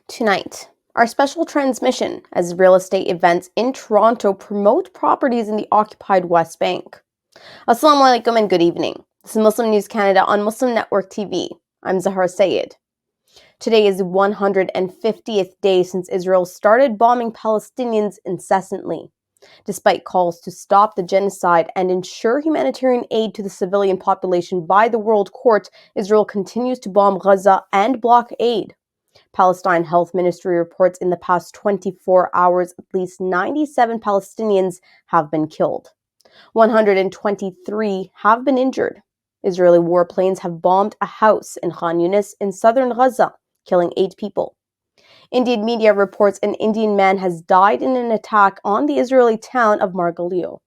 Tonight, our special transmission as real estate events in Toronto promote properties in the occupied West Bank. Assalamu alaikum and good evening. This is Muslim News Canada on Muslim Network TV. I'm Zahra Sayed. Today is the 150th day since Israel started bombing Palestinians incessantly. Despite calls to stop the genocide and ensure humanitarian aid to the civilian population by the World Court, Israel continues to bomb Gaza and block aid. Palestine Health Ministry reports in the past 24 hours, at least 97 Palestinians have been killed. 123 have been injured. Israeli warplanes have bombed a house in Khan Yunis in southern Gaza, killing 8 people. Indian media reports an Indian man has died in an attack on the Israeli town of Margalio.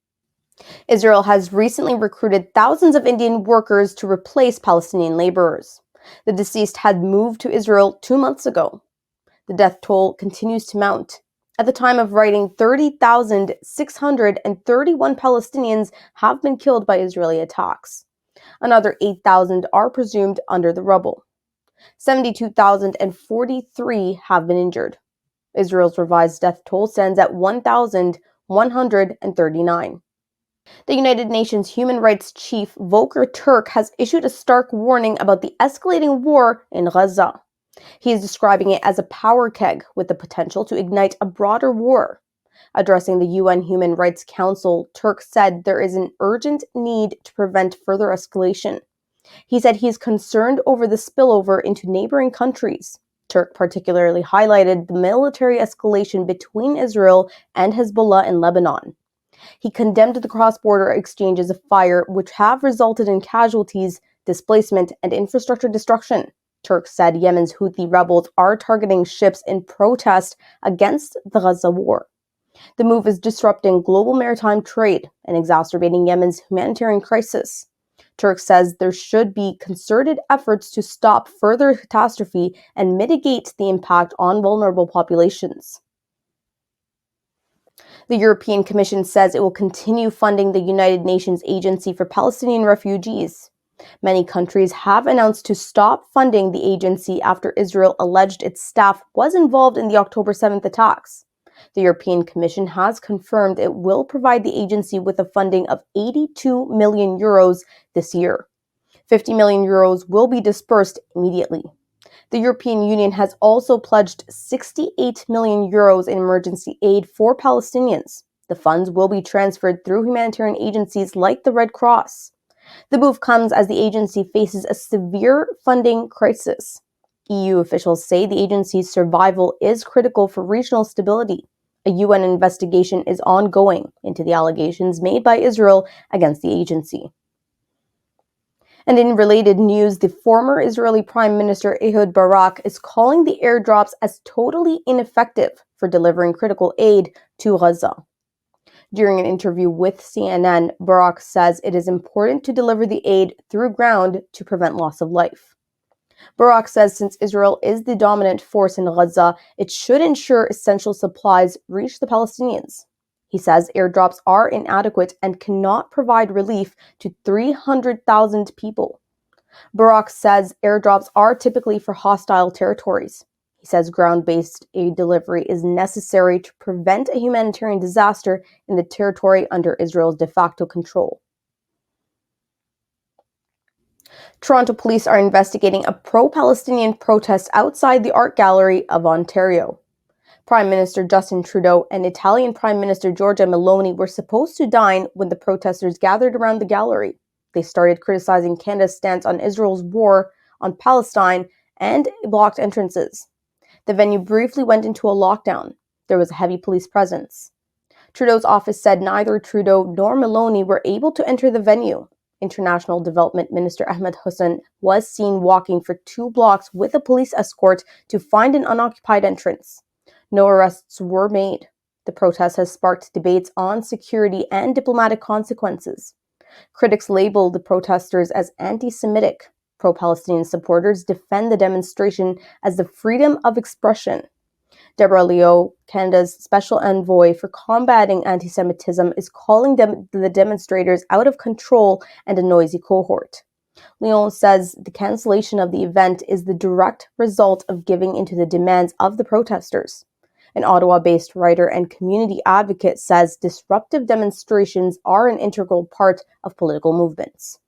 Israel has recently recruited thousands of Indian workers to replace Palestinian laborers. The deceased had moved to Israel 2 months ago. The death toll continues to mount. At the time of writing, 30,631 Palestinians have been killed by Israeli attacks. Another 8,000 are presumed under the rubble. 72,043 have been injured. Israel's revised death toll stands at 1,139. The United Nations Human Rights Chief Volker Turk has issued a stark warning about the escalating war in Gaza. He is describing it as a power keg with the potential to ignite a broader war. Addressing the UN Human Rights Council, Turk said there is an urgent need to prevent further escalation. He said he is concerned over the spillover into neighboring countries. Turk particularly highlighted the military escalation between Israel and Hezbollah in Lebanon. He condemned the cross-border exchanges of fire, which have resulted in casualties, displacement, and infrastructure destruction. Turk said Yemen's Houthi rebels are targeting ships in protest against the Gaza war. The move is disrupting global maritime trade and exacerbating Yemen's humanitarian crisis. Turk says there should be concerted efforts to stop further catastrophe and mitigate the impact on vulnerable populations. The European Commission says it will continue funding the United Nations Agency for Palestinian Refugees. Many countries have announced to stop funding the agency after Israel alleged its staff was involved in the October 7th attacks. The European Commission has confirmed it will provide the agency with a funding of 82 million euros this year. 50 million euros will be dispersed immediately. The European Union has also pledged 68 million euros in emergency aid for Palestinians. The funds will be transferred through humanitarian agencies like the Red Cross. The move comes as the agency faces a severe funding crisis. EU officials say the agency's survival is critical for regional stability. A UN investigation is ongoing into the allegations made by Israel against the agency. And in related news, the former Israeli Prime Minister Ehud Barak is calling the airdrops as totally ineffective for delivering critical aid to Gaza. During an interview with CNN, Barak says it is important to deliver the aid through ground to prevent loss of life. Barak says since Israel is the dominant force in Gaza, it should ensure essential supplies reach the Palestinians. He says airdrops are inadequate and cannot provide relief to 300,000 people. Barak says airdrops are typically for hostile territories. He says ground-based aid delivery is necessary to prevent a humanitarian disaster in the territory under Israel's de facto control. Toronto police are investigating a pro-Palestinian protest outside the Art Gallery of Ontario. Prime Minister Justin Trudeau and Italian Prime Minister Giorgia Meloni were supposed to dine when the protesters gathered around the gallery. They started criticizing Canada's stance on Israel's war on Palestine and blocked entrances. The venue briefly went into a lockdown. There was a heavy police presence. Trudeau's office said neither Trudeau nor Meloni were able to enter the venue. International Development Minister Ahmed Hussein was seen walking for 2 blocks with a police escort to find an unoccupied entrance. No arrests were made. The protest has sparked debates on security and diplomatic consequences. Critics label the protesters as anti-Semitic. Pro-Palestinian supporters defend the demonstration as the freedom of expression. Deborah Leo, Canada's special envoy for combating anti-Semitism, is calling the demonstrators out of control and a noisy cohort. Lyon says the cancellation of the event is the direct result of giving into the demands of the protesters. An Ottawa-based writer and community advocate says disruptive demonstrations are an integral part of political movements.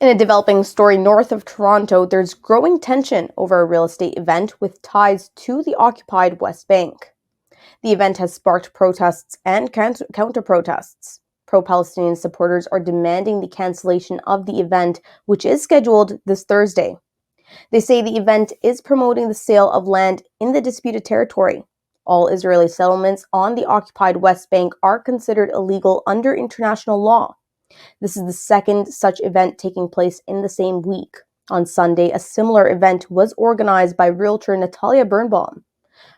In a developing story north of Toronto, there's growing tension over a real estate event with ties to the occupied West Bank. The event has sparked protests and counter-protests. Pro-Palestinian supporters are demanding the cancellation of the event, which is scheduled this Thursday. They say the event is promoting the sale of land in the disputed territory. All Israeli settlements on the occupied West Bank are considered illegal under international law. This is the second such event taking place in the same week. On Sunday, a similar event was organized by realtor Natalia Birnbaum.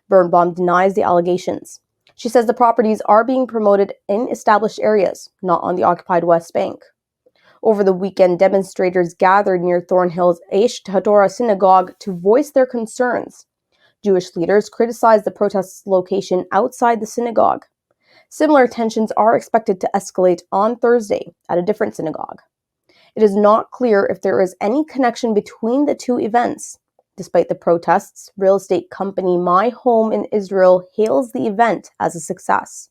Birnbaum denies the allegations. She says the properties are being promoted in established areas, not on the occupied West Bank. Over the weekend, demonstrators gathered near Thornhill's Aish Hatorah synagogue to voice their concerns. Jewish leaders criticized the protest's location outside the synagogue. Similar tensions are expected to escalate on Thursday at a different synagogue. It is not clear if there is any connection between the two events. Despite the protests, real estate company My Home in Israel hails the event as a success.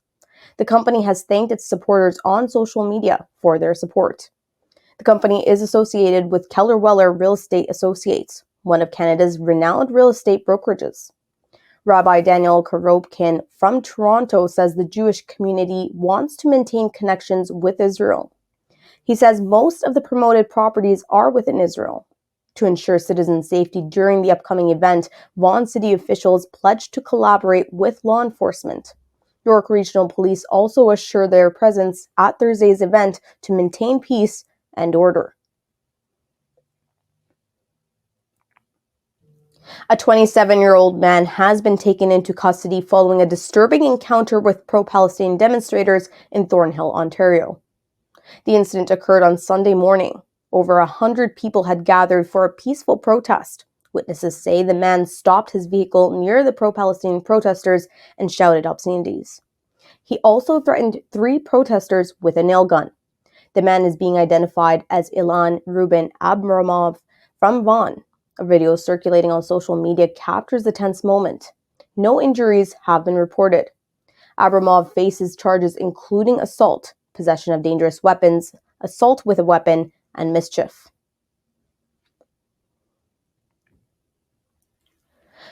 The company has thanked its supporters on social media for their support. The company is associated with Keller Weller Real Estate Associates, one of Canada's renowned real estate brokerages. Rabbi Daniel Korobkin from Toronto says the Jewish community wants to maintain connections with Israel. He says most of the promoted properties are within Israel. To ensure citizen safety during the upcoming event, Vaughan City officials pledged to collaborate with law enforcement. York Regional Police also assure their presence at Thursday's event to maintain peace and order. A 27-year-old man has been taken into custody following a disturbing encounter with pro-Palestinian demonstrators in Thornhill, Ontario. The incident occurred on Sunday morning. Over 100 people had gathered for a peaceful protest. Witnesses say the man stopped his vehicle near the pro-Palestinian protesters and shouted obscenities. He also threatened 3 protesters with a nail gun. The man is being identified as Ilan Ruben Abramov from Vaughan. A video circulating on social media captures the tense moment. No injuries have been reported. Abramov faces charges including assault, possession of dangerous weapons, assault with a weapon, and mischief.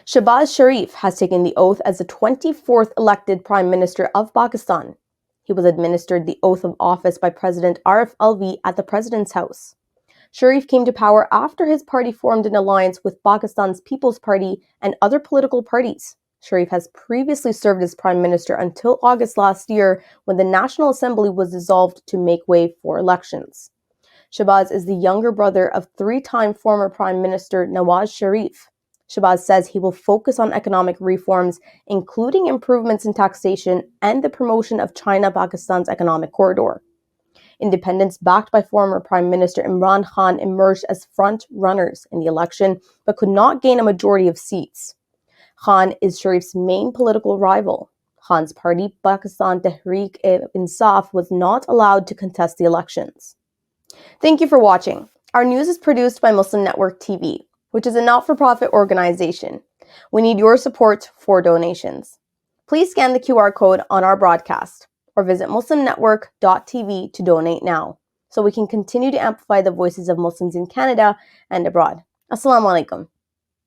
Shahbaz Sharif has taken the oath as the 24th elected Prime Minister of Pakistan. He was administered the oath of office by President Arif Alvi at the President's House. Sharif came to power after his party formed an alliance with Pakistan's People's Party and other political parties. Sharif has previously served as Prime Minister until August last year, when the National Assembly was dissolved to make way for elections. Shahbaz is the younger brother of 3-time former Prime Minister Nawaz Sharif. Shahbaz says he will focus on economic reforms, including improvements in taxation and the promotion of China-Pakistan's economic corridor. Independents backed by former Prime Minister Imran Khan emerged as front runners in the election, but could not gain a majority of seats. Khan is Sharif's main political rival. Khan's party, Pakistan Tehreek-e-Insaf, was not allowed to contest the elections. Thank you for watching. Our news is produced by Muslim Network TV, which is a not-for-profit organization. We need your support for donations. Please scan the QR code on our broadcast or visit muslimnetwork.tv to donate now, so we can continue to amplify the voices of Muslims in Canada and abroad. Assalamu alaikum.